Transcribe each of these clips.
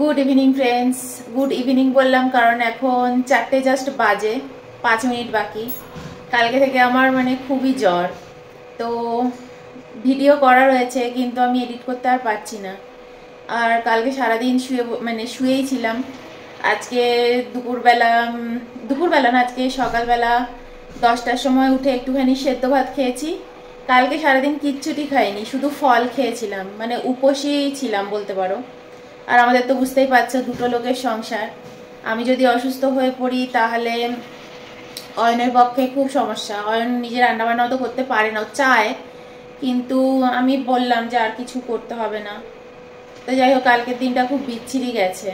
Good evening friends. Good evening বললাম কারণ এখন 4টে জাস্ট বাজে, 5 মিনিট বাকি। কালকে থেকে আমার খুবই জ্বর, তো ভিডিও করা রয়েছে কিন্তু আমি এডিট করতে আর পারছি না। আর কালকে সারাদিন শুয়েই ছিলাম। আজকে দুপুরবেলা না, আজকে সকালবেলা 10টার সময় উঠে একটুখানি সেদ্ধ ভাত খেয়েছি। কালকে সারাদিন কিচ্ছুটি খাইনি, শুধু ফল খেয়েছিলাম, উপোসই ছিলাম বলতে পারো। আর আমাদের তো বুঝতেই পারছো, দুটো লোকের সংসার। আমি যদি অসুস্থ হয়ে পড়ি তাহলে অয়নের পক্ষে খুব সমস্যা। অয়ন নিজে রান্নাবান্নাও তো করতে পারে না, চায়, কিন্তু আমি বললাম যে আর কিছু করতে হবে না। তো যাই হোক, কালকের দিনটা খুব বিচ্ছিরি গেছে।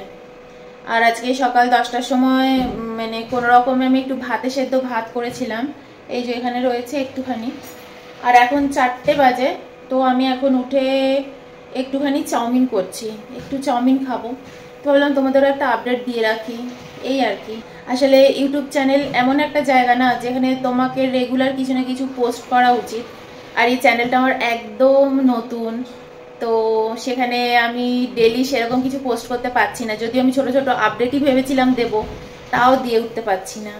আর আজকে সকাল 10টার সময় কোনো রকমে আমি একটু সেদ্ধ ভাত করেছিলাম, এই যে এখানে রয়েছে একটুখানি। আর এখন 4টে বাজে, তো আমি এখন উঠে একটুখানি চাউমিন করছি, একটু চাউমিন খাবো। তো ভাবলাম তোমাদেরও একটা আপডেট দিয়ে রাখি, এই আর কি। আসলে ইউটিউব চ্যানেল এমন একটা জায়গা না যেখানে তোমাকে রেগুলার কিছু না কিছু পোস্ট করা উচিত। আর এই চ্যানেলটা আমার একদম নতুন, তো সেখানে আমি ডেলি সেরকম কিছু পোস্ট করতে পারছি না। যদিও আমি ছোট ছোট আপডেটই ভেবেছিলাম দেব, তাও দিয়ে উঠতে পারছি না।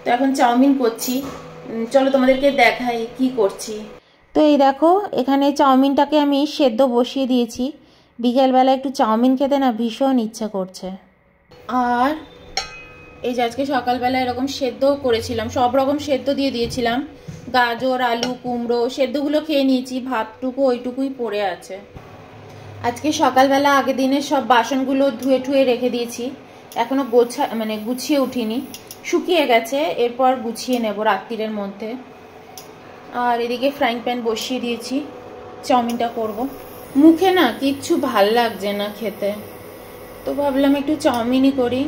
তো এখন চাউমিন করছি, চলো তোমাদেরকে দেখাই কি করছি। তো এই দেখো, এখানে চাউমিনটাকে আমি সেদ্ধ বসিয়ে দিয়েছি। বিকেলবেলা একটু চাউমিন খেতে না ভীষণ ইচ্ছা করছে। আর এই যে আজকে সকালবেলা এরকম সেদ্ধ করেছিলাম, সব রকম সেদ্ধ দিয়ে দিয়েছিলাম, গাজর, আলু, কুমড়ো, সেদ্ধগুলো খেয়ে নিয়েছি, ভাতটুকু ওইটুকুই পড়ে আছে। আজকে সকালবেলা আগের দিনের সব বাসনগুলো ধুয়ে ঠুয়ে রেখে দিয়েছি, এখনো গুছিয়ে উঠিনি, শুকিয়ে গেছে, এরপর গুছিয়ে নেব রাত্রিরের মধ্যে। আর এদিকে ফ্রাইং প্যান বসিয়ে দিয়েছি, চাউমিনটা করব। মুখে না কিচ্ছু ভাল লাগছে না খেতে, তো ভাবলাম একটু চাউমিনই করি।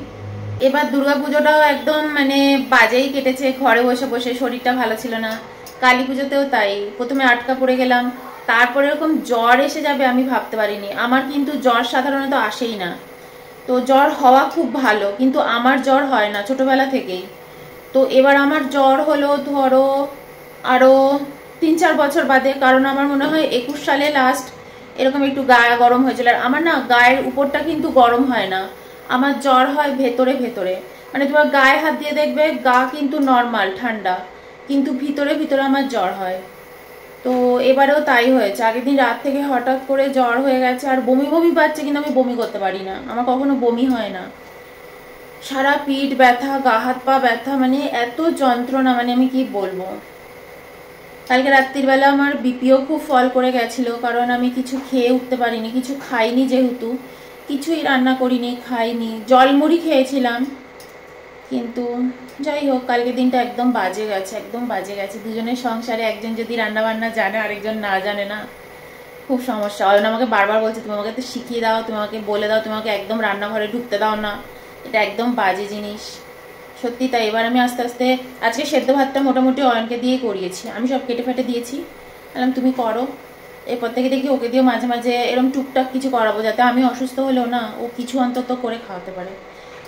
এবার দুর্গাপুজোটাও একদম বাজেই কেটেছে, ঘরে বসে বসে, শরীরটা ভালো ছিল না। কালী পুজোতেও তাই, প্রথমে আটকা পড়ে গেলাম, তারপরে এরকম জ্বর এসে যাবে আমি ভাবতে পারিনি। আমার কিন্তু জ্বর সাধারণত আসেই না, তো জ্বর হওয়া খুব ভালো, কিন্তু আমার জ্বর হয় না ছোটবেলা থেকেই। তো এবার আমার জ্বর হলো ধরো আরো 3-4 বছর বাদে, কারণ আমার মনে হয় 21 সালে লাস্ট এরকম একটু গায়ে গরম হয়েছিল। আর আমার না গায়ের উপরটা কিন্তু গরম হয় না, আমার জ্বর হয় ভেতরে ভেতরে। তোমার গায়ে হাত দিয়ে দেখবে গা কিন্তু নর্মাল ঠান্ডা, কিন্তু ভিতরে ভিতরে আমার জ্বর হয়। তো এবারেও তাই হয়েছে, আগের দিন রাত থেকে হঠাৎ করে জ্বর হয়ে গেছে, আর বমি বমি পাচ্ছে, কিন্তু আমি বমি করতে পারি না, আমার কখনো বমি হয় না। সারা পিঠ ব্যথা, গা হাত পা ব্যথা, এত যন্ত্রণা, আমি কি বলবো। কালকে রাত্রির বেলা আমার বিপিও খুব ফল করে গেছিল, কারণ আমি কিছু খেয়ে উঠতে পারিনি, কিছু খাইনি, যেহেতু কিছুই রান্না করিনি, খাইনি, জলমুড়ি খেয়েছিলাম। কিন্তু যাই হোক, কালকে দিনটা একদম বাজে গেছে, একদম বাজে গেছে। দুজনের সংসারে একজন যদি রান্না বান্না জানে, আরেকজন না জানে না, খুব সমস্যা। অয়ন আমাকে বারবার বলছে, তুমি আমাকে তো শিখিয়ে দাও, তুমি আমাকে বলে দাও, তুমি আমাকে একদম রান্নাঘরে ঢুকতে দাও না, এটা একদম বাজে জিনিস। সত্যি তাই। এবার আমি আস্তে আস্তে, আজকে সেদ্ধ ভাতটা মোটামুটি অয়নকে দিয়ে করিয়েছি, আমি সব কেটে ফেটে দিয়েছি, বললাম তুমি করো। এরপর থেকে দেখি ওকে দিয়েও মাঝে মাঝে এরকম টুকটাক কিছু করাবো, যাতে আমি অসুস্থ হলেও না ও কিছু অন্তত করে খাওয়াতে পারে।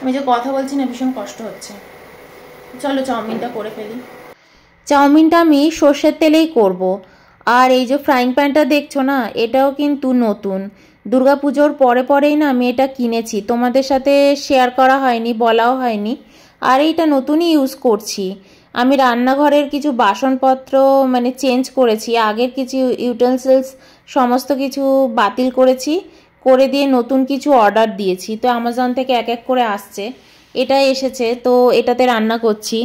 আমি যে কথা বলছি না, ভীষণ কষ্ট হচ্ছে। চলো চাউমিনটা করে ফেলি। চাউমিনটা আমি সর্ষের তেলেই করব। আর এই যে ফ্রাইং প্যানটা দেখছো না, এটাও কিন্তু নতুন, দুর্গাপুজোর পরে পরেই না আমি এটা কিনেছি, তোমাদের সাথে শেয়ার করা হয়নি, বলাও হয়নি। আর এইটা নতুনই ইউজ করছি। আমি রান্নাঘরের কিছু বাসনপত্র চেঞ্জ করেছি, আগের কিছু ইউটেন্সিলস সমস্ত কিছু বাতিল করেছি, করে দিয়ে নতুন কিছু অর্ডার দিয়েছি। তো অ্যামাজন থেকে এক এক করে আসছে, এটা এসেছে, তো এটাতে রান্না করছি।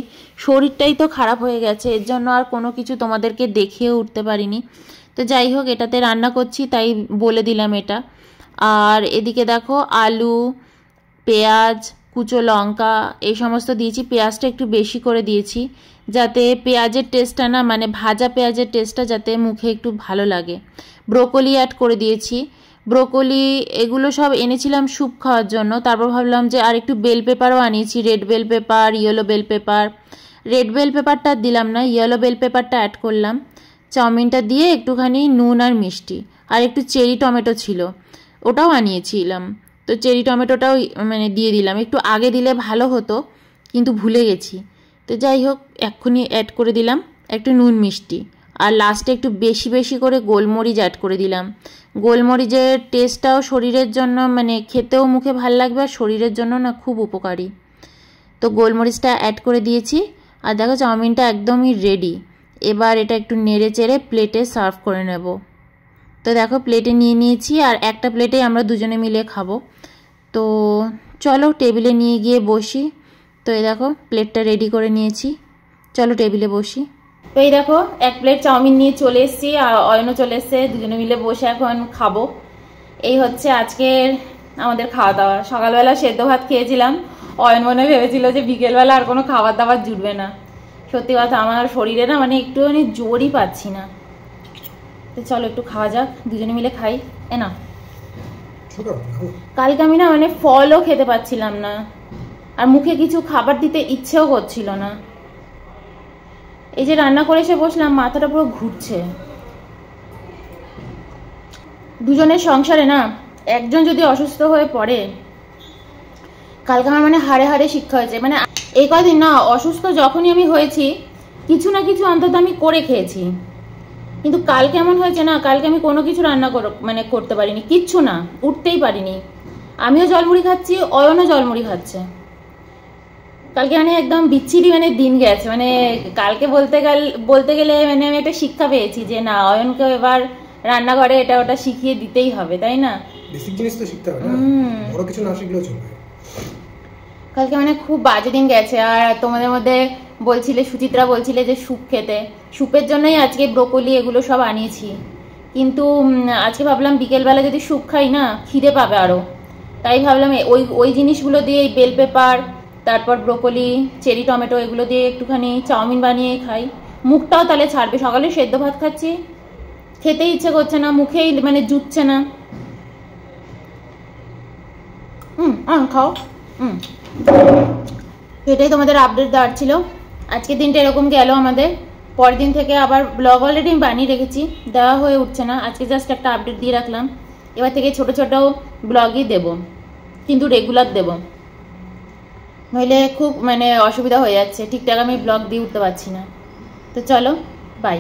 শরীরটাই তো খারাপ হয়ে গেছে, এর জন্য আর কোনো কিছু তোমাদেরকে দেখিয়ে উঠতে পারিনি। তো যাই হোক, এটাতে রান্না করছি, তাই বলে দিলাম এটা। আর এদিকে দেখো, আলু, পেঁয়াজ, কুচো লঙ্কা এই সমস্ত দিয়েছি, পেঁয়াজটা একটু বেশি করে দিয়েছি, যাতে পেঁয়াজের টেস্টটা না ভাজা পেঁয়াজের টেস্টটা যাতে মুখে একটু ভালো লাগে। ব্রোকলি অ্যাড করে দিয়েছি, ব্রোকলি এগুলো সব এনেছিলাম স্যুপ খাওয়ার জন্য, তারপর ভাবলাম যে আর একটু বেল পেপারও আনিয়েছি, red bell pepper, yellow bell pepper. Red bell পেপারটা দিলাম না, ইয়েলো বেল পেপারটা অ্যাড করলাম। চাউমিনটা দিয়ে একটুখানি নুন আর মিষ্টি, আর একটু চেরি টমেটো ছিল, ওটাও আনিয়েছিলাম, তো চেরি টমেটোটাও দিয়ে দিলাম। একটু আগে দিলে ভালো হতো, কিন্তু ভুলে গেছি। তো যাই হোক, এক্ষুনি অ্যাড করে দিলাম একটু নুন মিষ্টি, আর লাস্টে একটু বেশি বেশি করে গোলমরিচ অ্যাড করে দিলাম। গোলমরিচের টেস্টটাও শরীরের জন্য মানে খেতেও মুখে ভাল লাগবে আর শরীরের জন্য না খুব উপকারী। তো গোলমরিচটা অ্যাড করে দিয়েছি আর দেখো চাউমিনটা একদমই রেডি। এবার এটা একটু নেড়ে চেড়ে প্লেটে সার্ভ করে নেব। তো দেখো প্লেটে নিয়ে নিয়েছি আর একটা প্লেটে আমরা দুজনে মিলে খাবো। তো চলো টেবিলে নিয়ে গিয়ে বসি। তো এই দেখো প্লেটটা রেডি করে নিয়েছি, চলো টেবিলে বসি। তো এই দেখো এক প্লেট চাউমিন নিয়ে চলে এসেছি আর অয়নও চলে এসছে, দুজনে মিলে বসে এখন খাবো। এই হচ্ছে আজকের আমাদের খাওয়া দাওয়া। সকালবেলা সেদ্ধ ভাত খেয়েছিলাম, অয়ন মনে ভেবেছিল যে বিকেলবেলা আর কোনো খাবার দাবার জুটবে না। সত্যি কথা আমার শরীরে না মানে একটুখানি জোরই পাচ্ছি না। তো চলো একটু খাওয়া যাক, দুজনে মিলে খাই। না কালকে আমি না মানে ফলও খেতে পাচ্ছিলাম না আর মুখে কিছু খাবার দিতে ইচ্ছেও করছিল না। এই যে রান্না করে এসে বসলাম, মাথাটা পুরো ঘুরছে। দুজনের সংসারে না একজন যদি অসুস্থ হয়ে পড়ে, কালকে আমার মানে হাড়ে হাড়ে শিক্ষা হয়েছে। মানে এই কদিন না অসুস্থ যখনই আমি হয়েছি কিছু না কিছু অন্তত আমি করে খেয়েছি, কিন্তু কালকে এমন হয়েছে না, কালকে আমি কোনো কিছু রান্না মানে করতে পারিনি, কিচ্ছু না, উঠতেই পারিনি। আমিও জলমুড়ি খাচ্ছি, অয়নও জলমুড়ি খাচ্ছে। কালকে মানে একদম বিচ্ছিরি মানে দিন গেছে। মানে কালকে বলতে গেলে মানে আমি একটা শিক্ষা পেয়েছি যে না অয়নকে এবার রান্নাঘরে এটা ওটা শিখিয়ে দিতেই হবে, তাই না? বেসিক জিনিস তো শিখতে হবে না, বড় কিছু না শিখলেও চলবে। কালকে মানে খুব বাজে দিন গেছে। আর তোমাদের মধ্যে বলছিলে, সুচিত্রা বলছিলে যে স্যুপ খেতে, স্যুপের জন্যই আজকে ব্রোকলি এগুলো সব আনিয়েছি। কিন্তু আজকে ভাবলাম বিকেলবেলা যদি স্যুপ খাই না খিদে পাবে আরও, তাই ভাবলাম ওই জিনিসগুলো দিয়ে বেল পেপার, তারপর ব্রোকলি, চেরি টমেটো এগুলো দিয়ে একটুখানি চাউমিন বানিয়ে খাই, মুখটাও তাহলে ছাড়বে। সকালে সেদ্ধ ভাত খাচ্ছি, খেতেই ইচ্ছে করছে না, মুখেই মানে জুটছে না। খাও। এটাই তোমাদের আপডেট দেওয়ার ছিল। আজকের দিনটা এরকম গেল আমাদের। পরের দিন থেকে আবার ব্লগ অলরেডি বানিয়ে রেখেছি, দেওয়া হয়ে উঠছে না। আজকে জাস্ট একটা আপডেট দিয়ে রাখলাম। এবার থেকে ছোট ছোট ব্লগই দেব, কিন্তু রেগুলার দেব, নইলে খুব মানে অসুবিধা হয়ে যাচ্ছে, ঠিকঠাক আমি ব্লগ দিয়ে উঠতে পারছি না। তো চলো বাই।